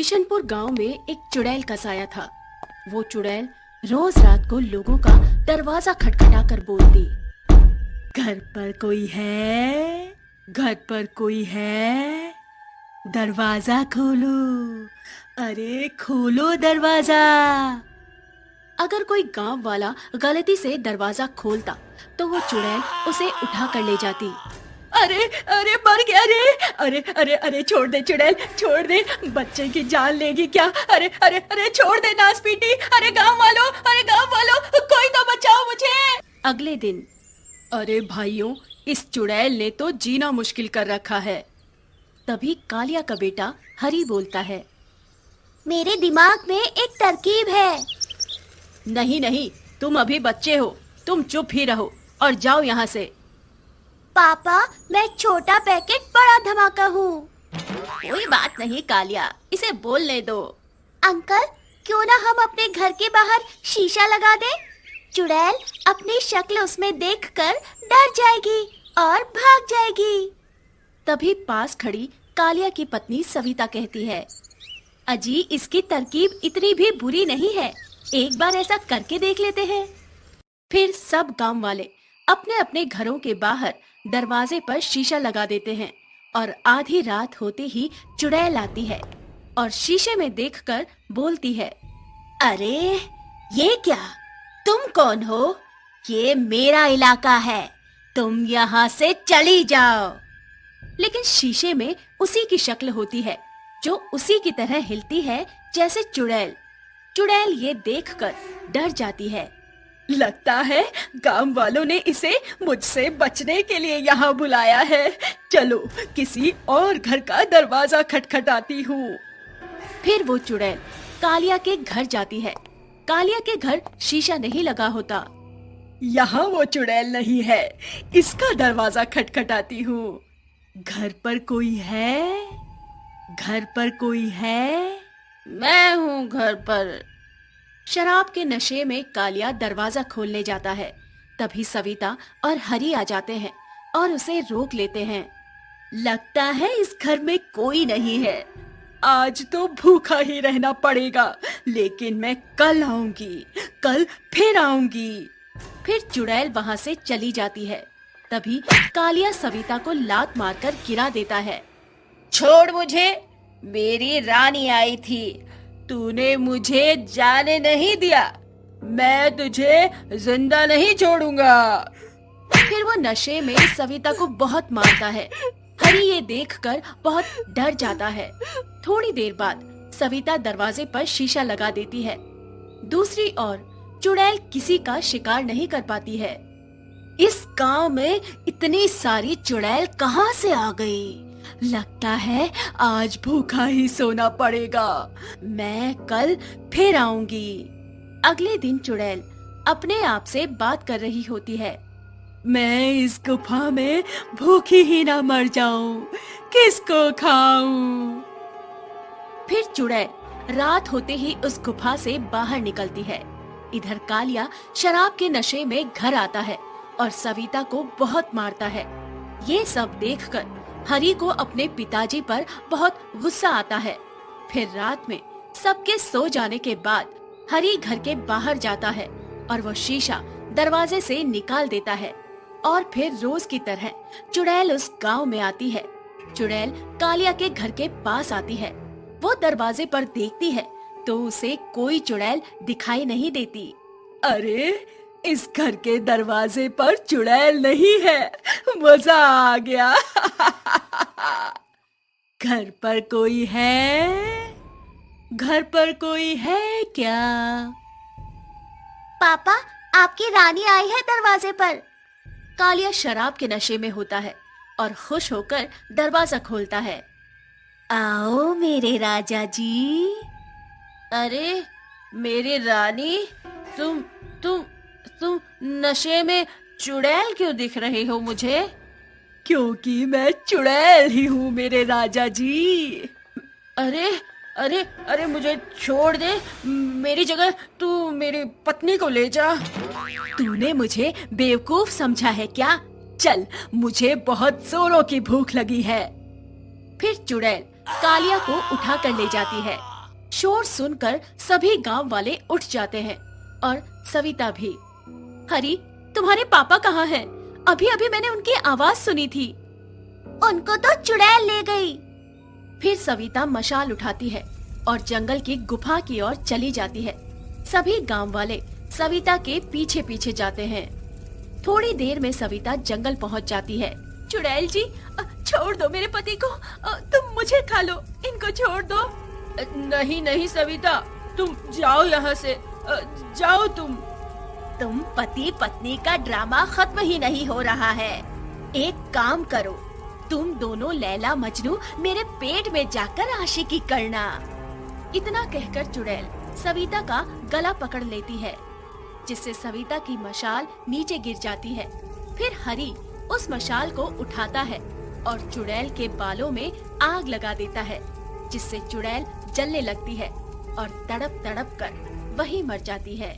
किशनपुर गांव में एक चुड़ैल का साया था। वो चुड़ैल रोज रात को लोगों का दरवाजा खटखटा कर बोलती, घर पर कोई है, घर पर कोई है, दरवाजा खोलो, अरे खोलो दरवाजा। अगर कोई गांव वाला गलती से दरवाजा खोलता तो वो चुड़ैल उसे उठा कर ले जाती। अरे अरे मर गया रे, अरे अरे अरे छोड़ दे चुड़ैल, छोड़ दे, बच्चे की जान लेगी क्या, अरे अरे अरे छोड़ दे नास पीटी, अरे गांव वालों, अरे गांव वालों, कोई तो बचाओ मुझे। अगले दिन, अरे भाइयों, इस चुड़ैल ने तो जीना मुश्किल कर रखा है। तभी कालिया का बेटा हरी बोलता है, मेरे दिमाग में एक तरकीब है। नहीं नहीं, तुम अभी बच्चे हो, तुम चुप ही रहो और जाओ यहाँ से। पापा, मैं छोटा पैकेट बड़ा धमाका हूँ। कोई बात नहीं कालिया, इसे बोलने दो। अंकल, क्यों ना हम अपने घर के बाहर शीशा लगा दें? चुड़ैल अपनी शक्ल उसमें देखकर डर जाएगी और भाग जाएगी। तभी पास खड़ी कालिया की पत्नी सविता कहती है, अजी इसकी तरकीब इतनी भी बुरी नहीं है, एक बार ऐसा करके देख लेते हैं। फिर सब गांव वाले अपने अपने घरों के बाहर दरवाजे पर शीशा लगा देते हैं और आधी रात होते ही चुड़ैल आती है और शीशे में देखकर बोलती है, अरे ये क्या, तुम कौन हो? ये मेरा इलाका है, तुम यहाँ से चली जाओ। लेकिन शीशे में उसी की शक्ल होती है जो उसी की तरह हिलती है जैसे चुड़ैल। चुड़ैल ये देखकर डर जाती है। लगता है गांव वालों ने इसे मुझसे बचने के लिए यहाँ बुलाया है, चलो किसी और घर का दरवाजा खटखटाती हूँ। फिर वो चुड़ैल कालिया के घर जाती है। कालिया के घर शीशा नहीं लगा होता। यहाँ वो चुड़ैल नहीं है, इसका दरवाजा खटखटाती हूँ। घर पर कोई है, घर पर कोई है? मैं हूँ घर पर। शराब के नशे में कालिया दरवाजा खोलने जाता है। तभी सविता और हरी आ जाते हैं और उसे रोक लेते हैं। लगता है इस घर में कोई नहीं है, आज तो भूखा ही रहना पड़ेगा, लेकिन मैं कल आऊंगी, कल फिर आऊंगी। फिर चुड़ैल वहां से चली जाती है। तभी कालिया सविता को लात मारकर गिरा देता है। छोड़ मुझे, मेरी रानी आई थी, तूने मुझे जाने नहीं दिया, मैं तुझे जिंदा नहीं छोड़ूंगा। फिर वो नशे में सविता को बहुत मारता है। हरी ये देखकर बहुत डर जाता है। थोड़ी देर बाद सविता दरवाजे पर शीशा लगा देती है। दूसरी ओर चुड़ैल किसी का शिकार नहीं कर पाती है। इस गांव में इतनी सारी चुड़ैल कहाँ से आ गई? लगता है आज भूखा ही सोना पड़ेगा, मैं कल फिर आऊंगी। अगले दिन चुड़ैल अपने आप से बात कर रही होती है। मैं इस गुफा में भूखी ही ना मर जाऊं, किसको खाऊं? फिर चुड़ैल रात होते ही उस गुफा से बाहर निकलती है। इधर कालिया शराब के नशे में घर आता है और सविता को बहुत मारता है। ये सब देखकर हरी को अपने पिताजी पर बहुत गुस्सा आता है। फिर रात में सबके सो जाने के बाद हरी घर के बाहर जाता है और वो शीशा दरवाजे से निकाल देता है और फिर रोज की तरह चुड़ैल उस गांव में आती है। चुड़ैल कालिया के घर के पास आती है। वो दरवाजे पर देखती है तो उसे कोई चुड़ैल दिखाई नहीं देती। अरे इस घर के दरवाजे पर चुड़ैल नहीं है, मजा आ गया। घर पर कोई है, घर पर कोई है क्या? पापा, आपकी रानी आई है दरवाजे पर। कालिया शराब के नशे में होता है और खुश होकर दरवाजा खोलता है। आओ मेरे राजा जी। अरे मेरी रानी, तुम नशे में चुड़ैल क्यों दिख रही हो मुझे? क्योंकि मैं चुड़ैल ही हूँ मेरे राजा जी। अरे अरे अरे मुझे छोड़ दे, मेरी जगह तू मेरी पत्नी को ले जा। तूने मुझे बेवकूफ समझा है क्या? चल, मुझे बहुत जोरों की भूख लगी है। फिर चुड़ैल कालिया को उठा कर ले जाती है शोर सुनकर सभी गांव वाले उठ जाते हैं और सविता भी। हरी, तुम्हारे पापा कहाँ हैं? अभी अभी मैंने उनकी आवाज सुनी थी। उनको तो चुड़ैल ले गई। फिर सविता मशाल उठाती है और जंगल की गुफा की ओर चली जाती है। सभी गांव वाले सविता के पीछे पीछे जाते हैं। थोड़ी देर में सविता जंगल पहुंच जाती है। चुड़ैल जी, छोड़ दो मेरे पति को, तुम मुझे खा लो, इनको छोड़ दो। नहीं नहीं सविता, तुम जाओ यहाँ से, जाओ तुम पति पत्नी का ड्रामा खत्म ही नहीं हो रहा है। एक काम करो, तुम दोनों लैला मजनू मेरे पेट में जाकर आशिकी करना। इतना कहकर चुड़ैल सविता का गला पकड़ लेती है, जिससे सविता की मशाल नीचे गिर जाती है। फिर हरी उस मशाल को उठाता है और चुड़ैल के बालों में आग लगा देता है, जिससे चुड़ैल जलने लगती है और तड़प तड़प कर वहीं मर जाती है।